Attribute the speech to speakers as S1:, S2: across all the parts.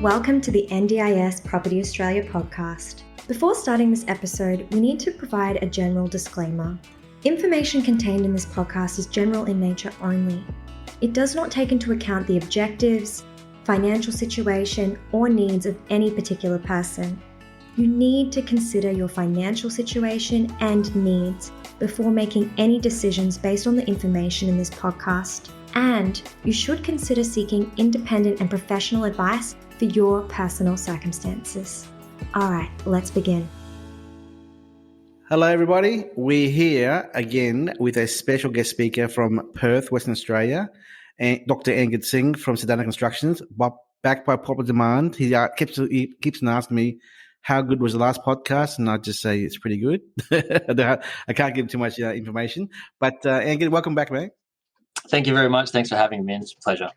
S1: Welcome to the NDIS Property Australia podcast. Before starting this episode, we need to provide a general disclaimer. Information contained in this podcast is general in nature only. It does not take into account the objectives, financial situation, or needs of any particular person. You need to consider your financial situation and needs before making any decisions based on the information in this podcast. And you should consider seeking independent and professional advice for your personal circumstances. All right, let's begin.
S2: Hello, everybody. We're here again with a special guest speaker from Perth, Western Australia, and Dr Angad Singh from Sadhana Constructions, backed by popular demand. He keeps on asking me, how good was the last podcast? And I just say it's pretty good. I can't give too much information. But Angad, welcome back, mate.
S3: Thank you very much. Thanks for having me. It's a pleasure.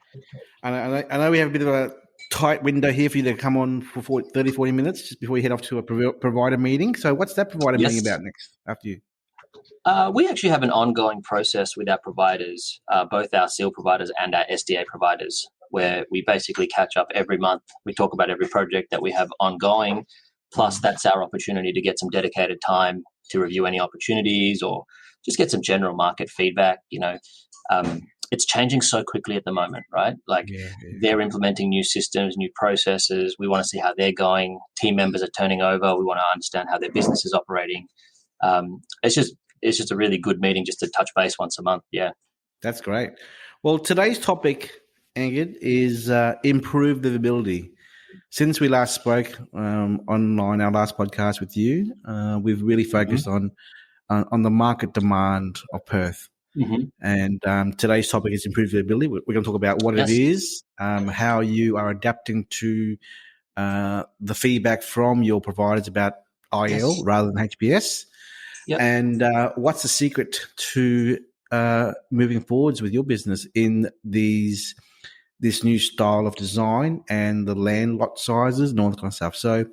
S2: I know we have a bit of a tight window here for you to come on for 30, 40 minutes just before you head off to a provider meeting. So what's that provider meeting about next after you?
S3: We actually have an ongoing process with our providers, both our SEAL providers and our SDA providers, where we basically catch up every month. We talk about every project that we have ongoing, plus that's our opportunity to get some dedicated time to review any opportunities or just get some general market feedback. It's changing so quickly at the moment, right? They're implementing new systems, new processes. We want to see how they're going. Team members are turning over. We want to understand how their business is operating. It's just a really good meeting just to touch base once a month. Yeah.
S2: That's great. Well, today's topic, Angad, is improved livability. Since we last spoke online, our last podcast with you, we've really focused on the market demand of Perth. Mm-hmm. And today's topic is improved livability. We're going to talk about what it is, how you are adapting to the feedback from your providers about IL rather than HPS, and what's the secret to moving forwards with your business in this new style of design and the land lot sizes and all that kind of stuff. So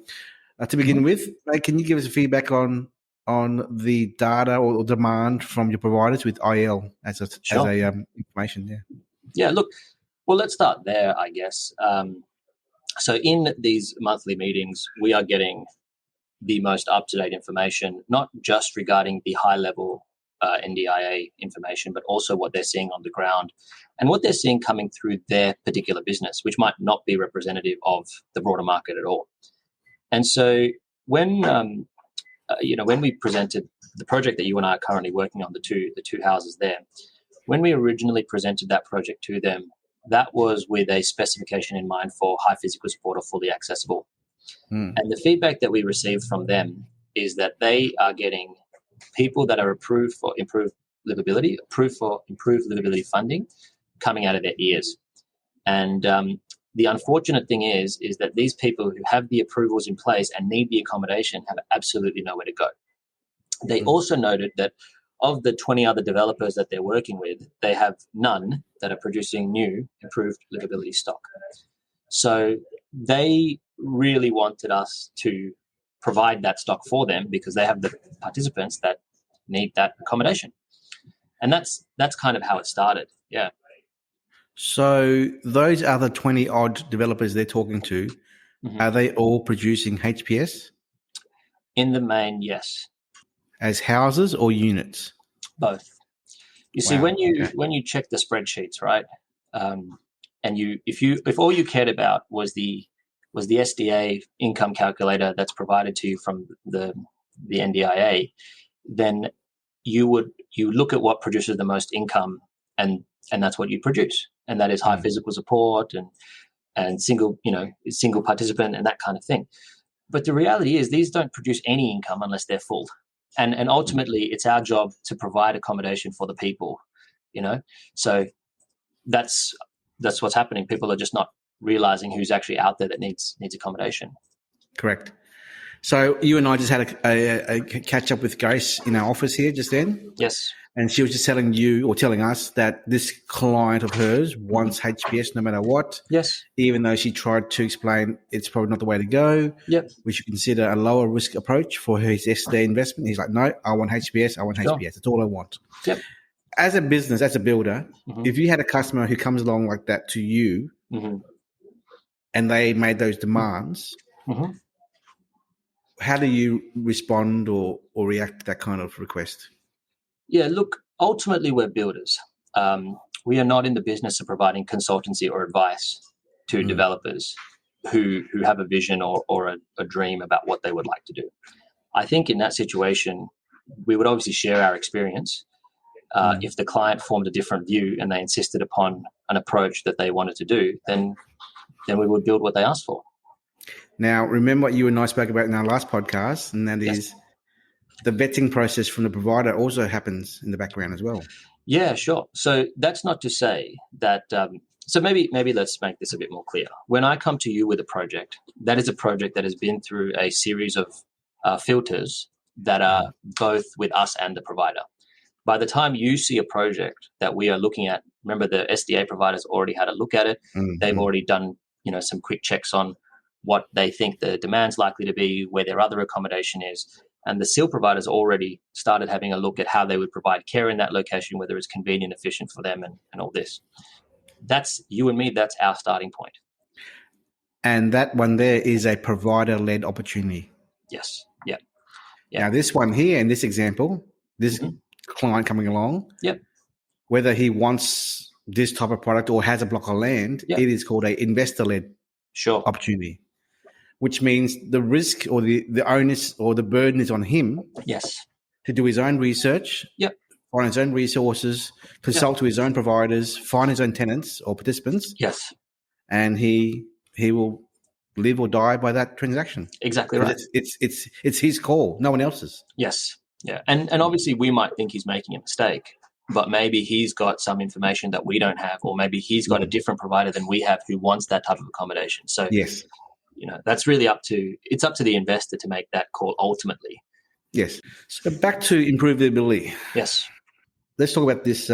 S2: to begin with, can you give us a feedback on the data or demand from your providers with IL as information?
S3: Yeah. Look, well, let's start there, I guess. So in these monthly meetings, we are getting the most up-to-date information, not just regarding the high-level NDIA information, but also what they're seeing on the ground and what they're seeing coming through their particular business, which might not be representative of the broader market at all. And so when we presented the project that you and I are currently working on, the two houses there, when we originally presented that project to them, that was with a specification in mind for high physical support or fully accessible. And the feedback that we received from them is that they are getting people that are approved for improved livability funding coming out of their ears. And the unfortunate thing is that these people who have the approvals in place and need the accommodation have absolutely nowhere to go. They also noted that of the 20 other developers that they're working with, they have none that are producing new improved livability stock. So they really wanted us to provide that stock for them because they have the participants that need that accommodation. And that's kind of how it started. Yeah.
S2: So those other 20-odd developers they're talking to, are they all producing HPS?
S3: In the main, yes.
S2: As houses or units?
S3: Both. You see, when you check the spreadsheets, right, and if all you cared about was the SDA income calculator that's provided to you from the NDIA, then you look at what produces the most income and that's what you produce. And that is high physical support and single participant and that kind of thing. But the reality is these don't produce any income unless they're full. And ultimately it's our job to provide accommodation for the people, So that's what's happening. People are just not realizing who's actually out there that needs accommodation.
S2: Correct. So you and I just had a catch up with Grace in our office here just then.
S3: Yes.
S2: And she was just telling us that this client of hers wants HPS no matter what.
S3: Yes. Even
S2: though she tried to explain it's probably not the way to go.
S3: Yep.
S2: We should consider a lower risk approach for his SDA investment. He's like, no, I want HPS. HPS. That's all I want.
S3: Yep.
S2: As a business, as a builder, if you had a customer who comes along like that to you, and they made those demands,
S3: Mm-hmm.
S2: how do you respond or react to that kind of request?
S3: Yeah, look, ultimately we're builders. We are not in the business of providing consultancy or advice to developers who have a vision or a dream about what they would like to do. I think in that situation, we would obviously share our experience. If the client formed a different view and they insisted upon an approach that they wanted to do, then we would build what they asked for.
S2: Now, remember what you and I spoke about in our last podcast, and that is the vetting process from the provider also happens in the background as well.
S3: Yeah, sure. So that's not to say that. So maybe let's make this a bit more clear. When I come to you with a project, that is a project that has been through a series of filters that are both with us and the provider. By the time you see a project that we are looking at, remember the SDA providers already had a look at it. They've already done some quick checks on what they think the demand's likely to be, where their other accommodation is. And the SIL providers already started having a look at how they would provide care in that location, whether it's convenient, efficient for them and all this. That's you and me, that's our starting point.
S2: And that one there is a provider-led opportunity.
S3: Yes. Yeah.
S2: Now, this one here in this example, this client coming along, whether he wants this type of product or has a block of land, it is called a investor-led opportunity, which means the risk or the onus or the burden is on him to do his own research, find his own resources, consult to his own providers, find his own tenants or participants, and he will live or die by that transaction.
S3: Exactly right.
S2: It's his call, no one else's.
S3: Yes. Yeah. And obviously we might think he's making a mistake, but maybe he's got some information that we don't have, or maybe he's got a different provider than we have who wants that type of accommodation. So that's really up to the investor to make that call ultimately.
S2: Yes. So back to improvability.
S3: Yes.
S2: Let's talk about this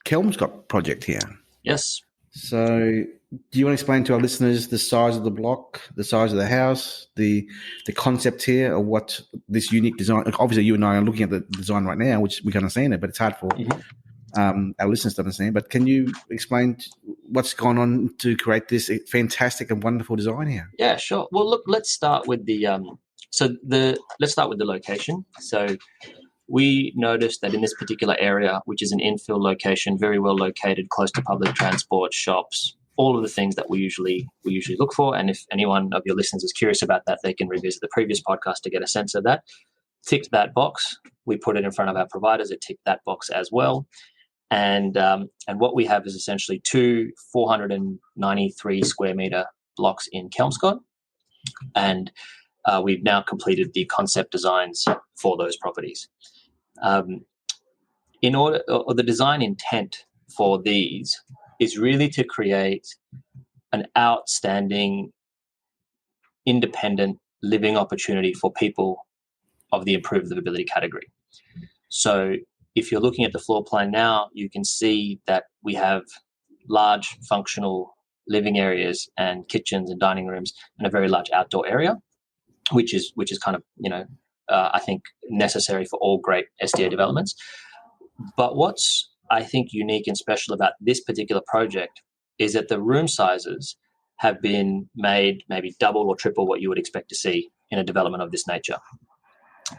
S2: Kelmscott project here.
S3: Yes.
S2: So do you want to explain to our listeners the size of the block, the size of the house, the concept here, or what this unique design? Obviously, you and I are looking at the design right now, which we can understand it, but it's hard for our listeners to understand. But can you explain what's gone on to create this fantastic and wonderful design here?
S3: Yeah, sure. Well, look, let's start with the location. So we noticed that in this particular area, which is an infill location, very well located, close to public transport, shops, all of the things that we usually look for. And if anyone of your listeners is curious about that, they can revisit the previous podcast to get a sense of that. Ticked that box. We put it in front of our providers. It ticked that box as well. And what we have is essentially two 493 square meter blocks in Kelmscott. And we've now completed the concept designs for those properties. The design intent for these is really to create an outstanding, independent living opportunity for people of the improved livability category. So if you're looking at the floor plan now, you can see that we have large functional living areas and kitchens and dining rooms and a very large outdoor area, which is kind of, I think necessary for all great SDA developments. But what's, I think, unique and special about this particular project is that the room sizes have been made maybe double or triple what you would expect to see in a development of this nature.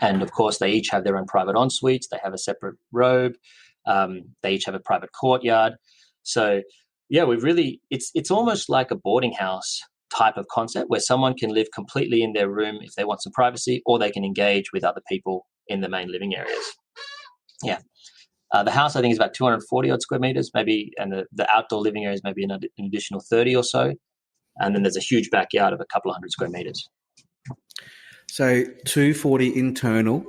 S3: And of course, they each have their own private en-suites. They have a separate robe. They each have a private courtyard. So yeah, it's almost like a boarding house type of concept where someone can live completely in their room if they want some privacy, or they can engage with other people in the main living areas. Yeah. The house, I think, is about 240 odd square meters, maybe, and the outdoor living area is maybe an additional 30 or so. And then there's a huge backyard of a couple of hundred square meters.
S2: So 240 internal,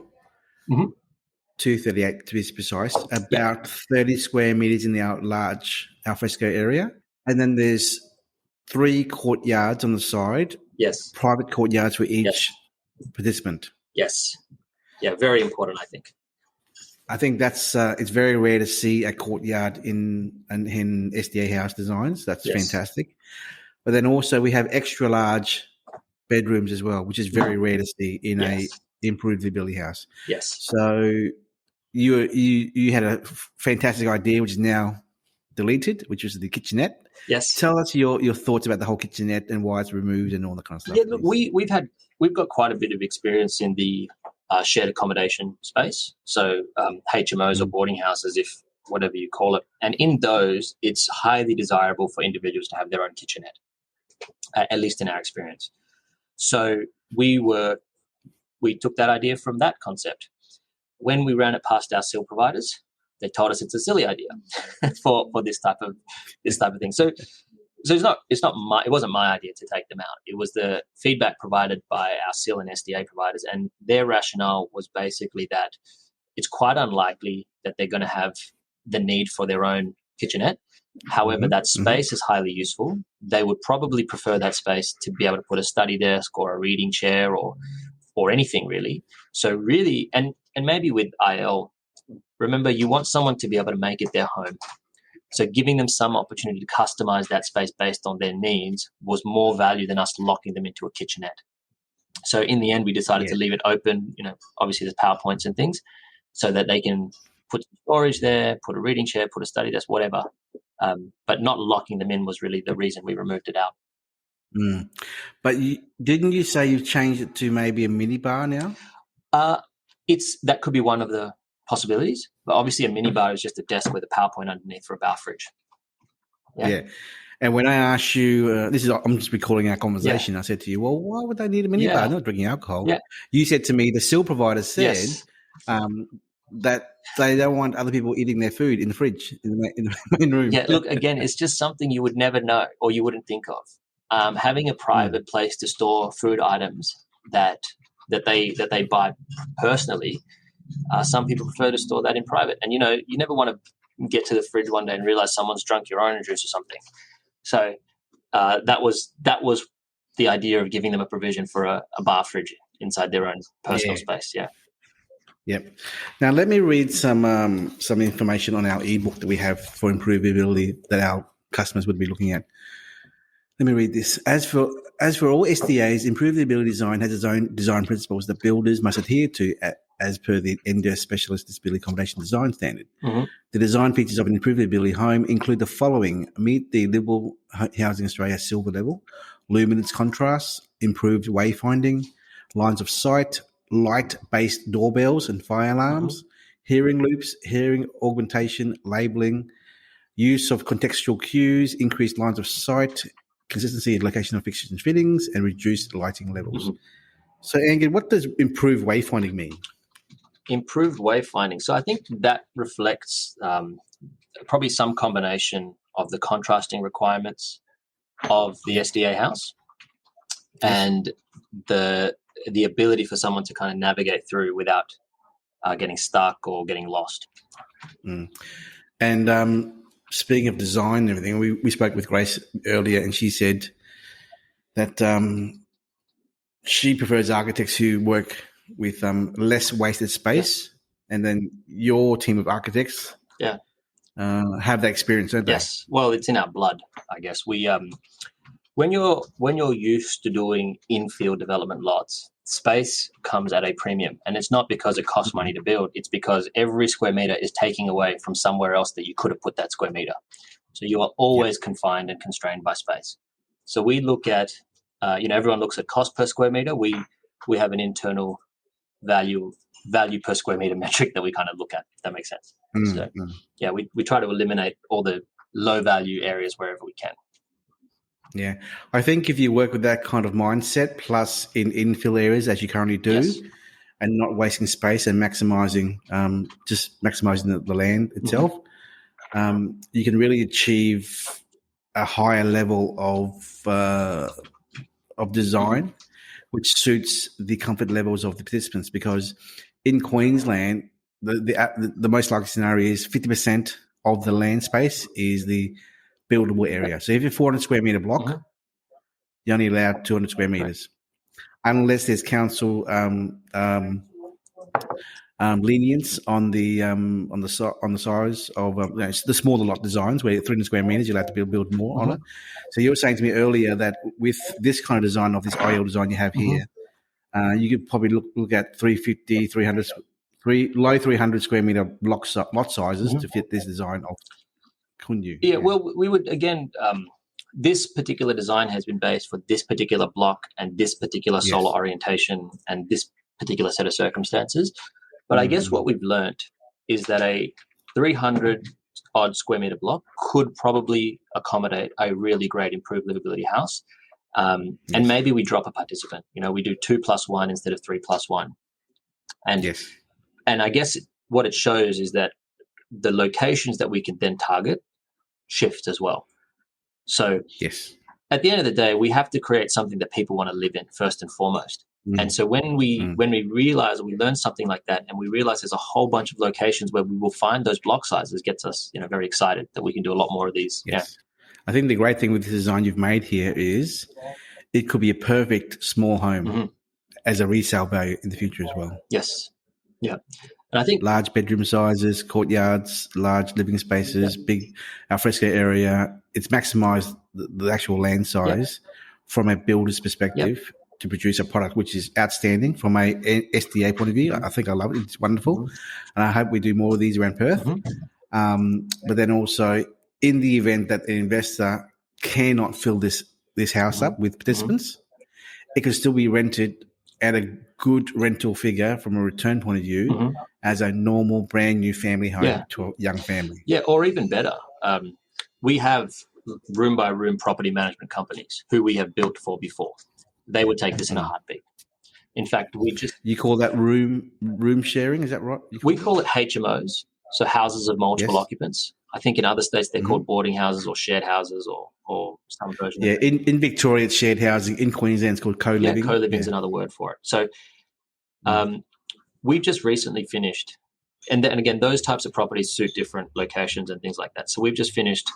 S2: 238 to be precise, about 30 square meters in the large alfresco area. And then there's 3 courtyards on the side.
S3: Yes.
S2: Private courtyards for each participant.
S3: Yes. Yeah, very important, I think.
S2: I think that's it's very rare to see a courtyard in SDA house designs. That's fantastic. But then also we have extra large bedrooms as well, which is very rare to see in a improved livability house.
S3: Yes.
S2: So you had a fantastic idea, which is now deleted, which was the kitchenette.
S3: Yes.
S2: Tell us your thoughts about the whole kitchenette and why it's removed and all that kind of stuff.
S3: Yeah, look, we've got quite a bit of experience in the shared accommodation space. So HMOs or boarding houses, if whatever you call it. And in those, it's highly desirable for individuals to have their own kitchenette, at least in our experience. So we took that idea from that concept. When we ran it past our SIL providers, they told us it's a silly idea for this type of thing. So it wasn't my idea to take them out. It was the feedback provided by our SIL and SDA providers, and their rationale was basically that it's quite unlikely that they're going to have the need for their own kitchenette. However, that space is highly useful. They would probably prefer that space to be able to put a study desk or a reading chair or anything really. So really, and maybe with IL, remember you want someone to be able to make it their home. So giving them some opportunity to customize that space based on their needs was more value than us locking them into a kitchenette. So in the end, we decided to leave it open. Obviously there's PowerPoints and things so that they can put storage there, put a reading chair, put a study desk, whatever. But not locking them in was really the reason we removed it out.
S2: But didn't you say you've changed it to maybe a mini bar now?
S3: That could be one of the possibilities, but obviously a mini bar is just a desk with a PowerPoint underneath for a bar fridge.
S2: Yeah. And when I asked you, I'm just recalling our conversation. I said to you, well, why would they need a mini bar? They're not drinking alcohol. Yeah. You said to me, the SIL provider said that they don't want other people eating their food in the fridge in the main room.
S3: Yeah. Look, again, it's just something you would never know or you wouldn't think of. Having a private place to store food items that they buy personally. Some people prefer to store that in private, and you never want to get to the fridge one day and realize someone's drunk your orange juice or something. So that was the idea of giving them a provision for a bar fridge inside their own personal space. Yeah.
S2: Yep. Now let me read some information on our ebook that we have for improvability that our customers would be looking at. Let me read this. As for all SDAs, improvability design has its own design principles that builders must adhere to as per the NDIS Specialist Disability Accommodation Design Standard. The design features of an improvability home include the following: meet the Liveable Housing Australia silver level, luminance contrasts, improved wayfinding, lines of sight, light-based doorbells and fire alarms, hearing loops, hearing augmentation, labelling, use of contextual cues, increased lines of sight, consistency and location of fixtures and fittings, and reduced lighting levels. So, Angad, what does improved wayfinding mean?
S3: Improved wayfinding. So I think that reflects probably some combination of the contrasting requirements of the SDA house and the ability for someone to kind of navigate through without getting stuck or getting lost.
S2: And speaking of design and everything, we spoke with Grace earlier, and she said that she prefers architects who work with less wasted space, and then your team of architects have that experience, don't they?
S3: Yes. Well, it's in our blood, I guess. We when you're used to doing infill development lots, space comes at a premium, and it's not because it costs money to build. It's because every square meter is taking away from somewhere else that you could have put that square meter. So you are always confined and constrained by space. So we look at, everyone looks at cost per square meter. We have an internal value per square meter metric that we kind of look at, if that makes sense. We try to eliminate all the low value areas wherever we can.
S2: Yeah. I think if you work with that kind of mindset, plus in infill areas as you currently do, and not wasting space and maximizing the land itself, you can really achieve a higher level of design, which suits the comfort levels of the participants. Because in Queensland, the most likely scenario is 50% of the land space is the buildable area. So if you're 400 square meter block, you're only allowed 200 square meters, unless there's council lenience on the size of the smaller lot designs, where 300 square meters you're allowed to build more on it. So you were saying to me earlier that with this kind of design, of this IL design you have here, you could probably look at 350, 300, low 300 square meter lot sizes to fit this design of. couldn't you?
S3: Yeah, well, we would, again, this particular design has been based for this particular block and this particular solar orientation and this particular set of circumstances. But I guess what we've learnt is that a 300 odd square meter block could probably accommodate a really great improved livability house. And maybe we drop a participant. We do 2+1 instead of 3+1. And I guess what it shows is that the locations that we can then target shift as well. So at the end of the day, we have to create something that people want to live in first and foremost. And so when we realize, we learn something like that, and we realize there's a whole bunch of locations where we will find those block sizes, gets us very excited that we can do a lot more of these.
S2: I think the great thing with the design you've made here is it could be a perfect small home as a resale value in the future as well.
S3: And I think
S2: large bedroom sizes, courtyards, large living spaces, big alfresco area. It's maximized the actual land size from a builder's perspective to produce a product which is outstanding from a SDA point of view. I think I love it. It's wonderful. And I hope we do more of these around Perth. But then also in the event that an investor cannot fill this house up with participants, it can still be rented at a good rental figure from a return point of view as a normal brand new family home to a young family.
S3: Or even better. We have room by room property management companies who we have built for before. They would take this in a heartbeat. In fact,
S2: You call that room sharing, is that right?
S3: We call it HMOs, so houses of multiple occupants. I think in other states they're called boarding houses or shared houses or some version of it.
S2: In Victoria it's shared housing. In Queensland it's called co-living.
S3: Co-living is another word for it. So we've just recently finished, and again, those types of properties suit different locations and things like that. So we've just finished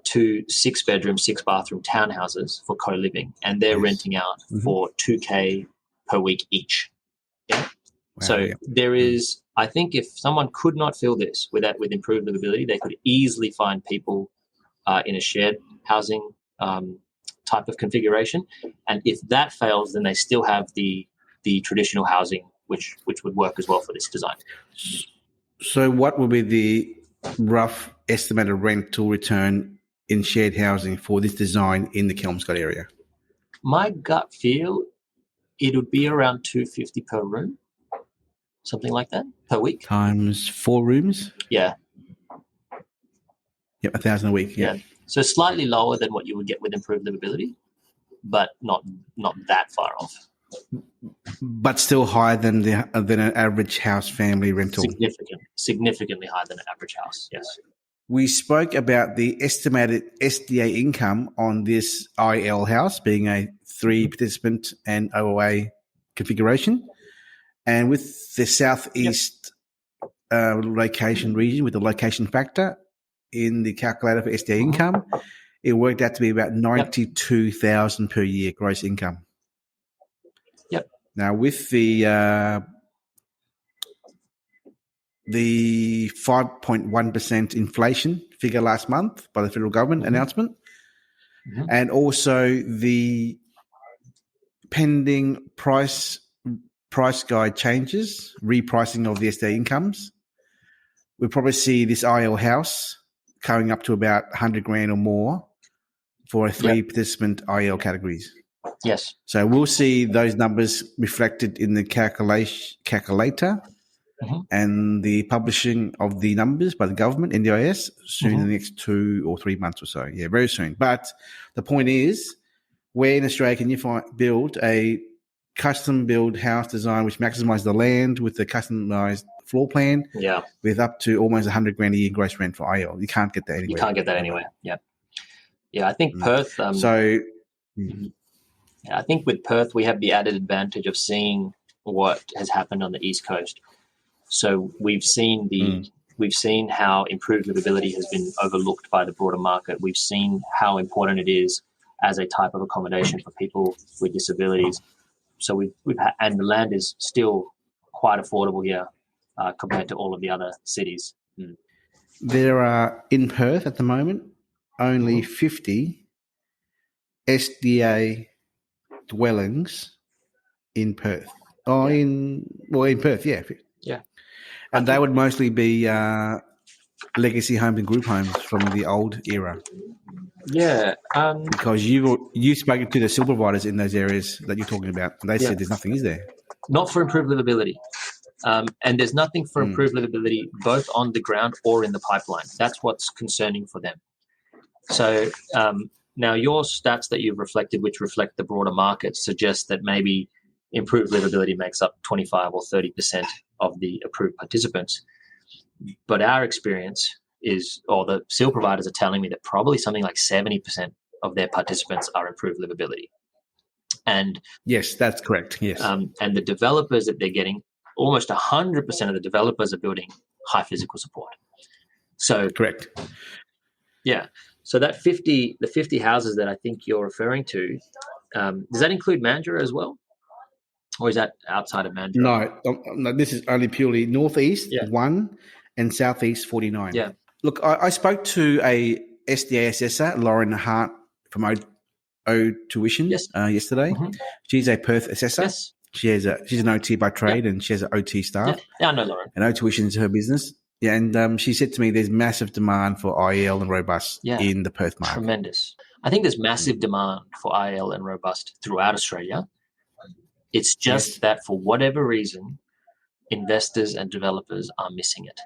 S3: 2 6-bedroom, 6-bathroom townhouses for co-living, and they're renting out for $2,000 per week each. There is, I think, if someone could not fill this with improved livability, they could easily find people in a shared housing type of configuration. And if that fails, then they still have the traditional housing, which would work as well for this design.
S2: So what would be the rough estimated rental return in shared housing for this design in the Kelmscott area?
S3: My gut feel, it would be around $250 per room, something like that, per week.
S2: Times 4 rooms?
S3: Yeah.
S2: Yep, $1,000 a week. Yeah.
S3: So slightly lower than what you would get with improved livability, but not that far off.
S2: But still higher than an average house family rental.
S3: Significantly higher than an average house. Yes.
S2: We spoke about the estimated SDA income on this IL house being a 3-participant and OOA configuration, and with the southeast location region with the location factor in the calculator for SDA income, it worked out to be about $92,000 per year gross income. Now, with the 5.1% inflation figure last month by the federal government announcement, and also the pending price guide changes, repricing of the SDA incomes, we'll probably see this IL house going up to about $100,000 or more for a 3-participant IL categories.
S3: Yes.
S2: So we'll see those numbers reflected in the calculator and the publishing of the numbers by the government, NDIS, soon in the next 2 or 3 months or so. Yeah, very soon. But the point is, where in Australia can you build a custom-built house design which maximises the land with the customised floor plan with up to almost $100,000 a year gross rent for IL? You can't get that anywhere.
S3: You can't get that anywhere, Yeah, I think Perth... I think with Perth, we have the added advantage of seeing what has happened on the East Coast. So we've seen how improved livability has been overlooked by the broader market. We've seen how important it is as a type of accommodation for people with disabilities. So and the land is still quite affordable here compared to all of the other cities.
S2: There are in Perth at the moment only 50 SDA dwellings in Perth. In Perth, yeah.
S3: Yeah.
S2: And they would mostly be legacy homes and group homes from the old era?
S3: Yeah.
S2: Because you've spoken to the sil providers in those areas that you're talking about, and they said there's nothing, is there?
S3: Not for improved livability. And there's nothing for improved livability both on the ground or in the pipeline. That's what's concerning for them. So now your stats that you've reflected, which reflect the broader market, suggest that maybe improved livability makes up 25 or 30% of the approved participants. But our experience is, or the sil providers are telling me that probably something like 70% of their participants are improved livability. And
S2: yes, that's correct. Yes.
S3: And the developers that they're getting, almost 100% of the developers are building high physical support. So
S2: correct.
S3: Yeah. So that the 50 houses that I think you're referring to, does that include Mandurah as well? Or is that outside of Mandurah?
S2: No, this is only purely Northeast 1 and Southeast 49.
S3: Yeah.
S2: Look, I spoke to a SDA assessor, Lauren Hart from O Tuition yesterday. Mm-hmm. She's a Perth assessor. Yes. She's an OT by trade and she has an OT staff.
S3: Yeah, I know Lauren.
S2: And O Tuition is her business. Yeah, and she said to me there's massive demand for IEL and robust in the Perth market.
S3: Tremendous. I think there's massive demand for IEL and robust throughout Australia. It's just that for whatever reason, investors and developers are missing it.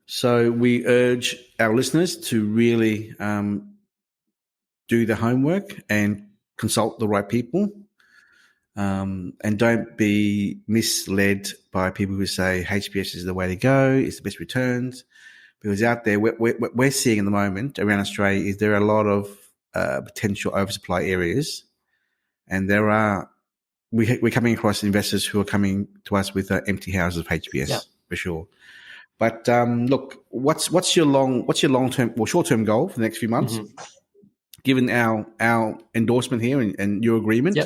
S2: So we urge our listeners to really do the homework and consult the right people. And don't be misled by people who say HPS is the way to go, it's the best returns. Because out there, what we're seeing at the moment around Australia is there are a lot of potential oversupply areas, and we're coming across investors who are coming to us with empty houses of HPS for sure. But look, what's your long term or short term goal for the next few months? Mm-hmm. Given our endorsement here and your agreement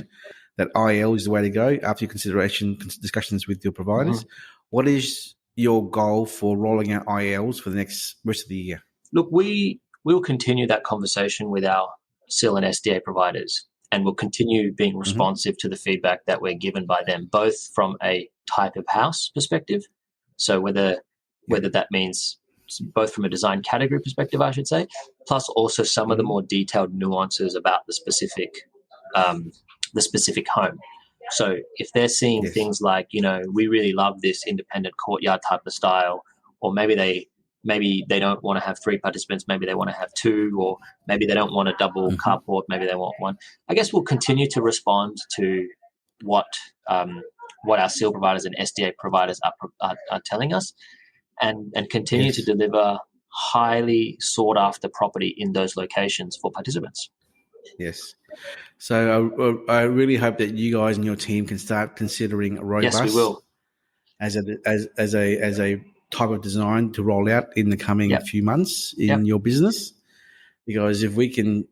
S2: that IEL is the way to go after your discussions with your providers, what is your goal for rolling out IELs for the rest of the year?
S3: Look, we will continue that conversation with our SIL and SDA providers, and we'll continue being responsive to the feedback that we're given by them, both from a type of house perspective, so whether that means both from a design category perspective, I should say, plus also some of the more detailed nuances about the specific home. So if they're seeing things like, we really love this independent courtyard type of style, or maybe they don't want to have 3 participants, maybe they want to have 2, or maybe they don't want a double carport, maybe they want 1. I guess we'll continue to respond to what our SIL providers and SDA providers are telling us, and continue to deliver highly sought after property in those locations for participants.
S2: Yes. So I really hope that you guys and your team can start considering robust.
S3: Yes, we will.
S2: As a type of design to roll out in the coming few months in your business, because if we can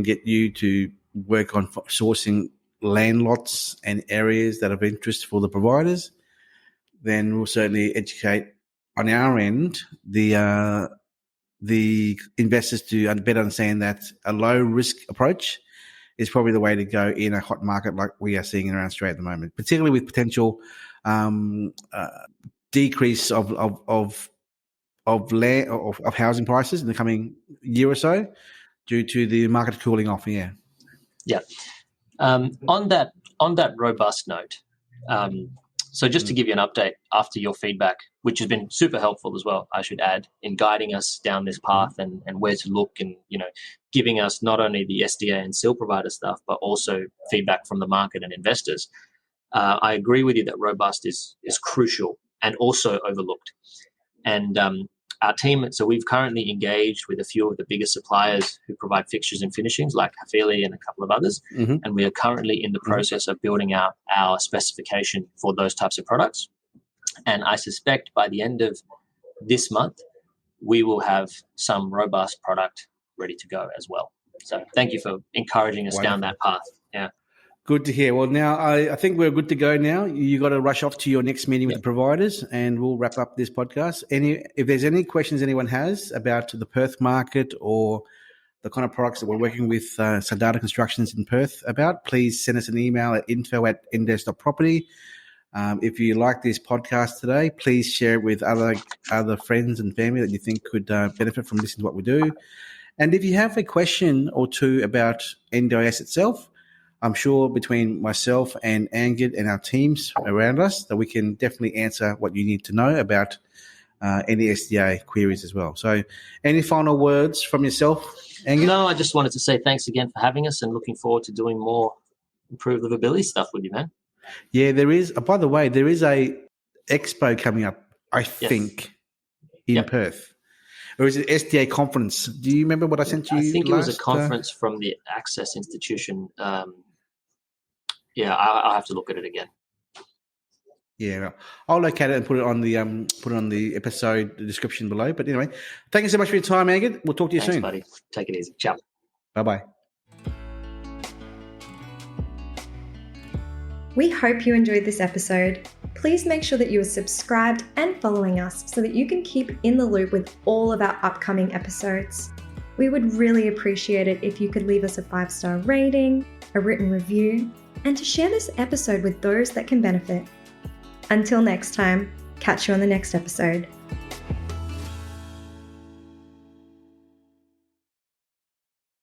S2: get you to work on sourcing land lots and areas that are of interest for the providers, then we'll certainly educate on our end the investors to better understand that a low risk approach is probably the way to go in a hot market like we are seeing around Australia at the moment, particularly with potential decrease of land of housing prices in the coming year or so due to the market cooling off.
S3: On that robust note, so just to give you an update after your feedback, which has been super helpful as well, I should add, in guiding us down this path and where to look, and giving us not only the SDA and SIL provider stuff, but also feedback from the market and investors. I agree with you that robust is crucial and also overlooked. And our team, so we've currently engaged with a few of the bigger suppliers who provide fixtures and finishings, like Hafili and a couple of others, and we are currently in the process of building out our specification for those types of products. And I suspect by the end of this month, we will have some robust product ready to go as well. So thank you for encouraging us down that path. Yeah.
S2: Good to hear. Well, now I think we're good to go now. You got to rush off to your next meeting with the providers, and we'll wrap up this podcast. If there's any questions anyone has about the Perth market or the kind of products that we're working with Sadhana Constructions in Perth about, please send us an email at info@indes.property. If you like this podcast today, please share it with other friends and family that you think could benefit from listening to what we do. And if you have a question or two about NDIS itself, I'm sure between myself and Angad and our teams around us that we can definitely answer what you need to know about any SDA queries as well. So any final words from yourself, Angad?
S3: No, I just wanted to say thanks again for having us and looking forward to doing more improved livability stuff with you, man.
S2: Yeah, there is. By the way, there is a expo coming up, I think, in Perth. Or is it SDA conference? Do you remember what I sent you?
S3: I think it was a conference from the Access Institution. I'll have to look at it again.
S2: Yeah, I'll locate it and put it on the episode description below. But anyway, thank you so much for your time, Angad. We'll talk to you soon.
S3: Thanks, buddy. Take it easy. Ciao.
S2: Bye-bye.
S1: We hope you enjoyed this episode. Please make sure that you are subscribed and following us so that you can keep in the loop with all of our upcoming episodes. We would really appreciate it if you could leave us a 5-star rating, a written review, and to share this episode with those that can benefit. Until next time, catch you on the next episode.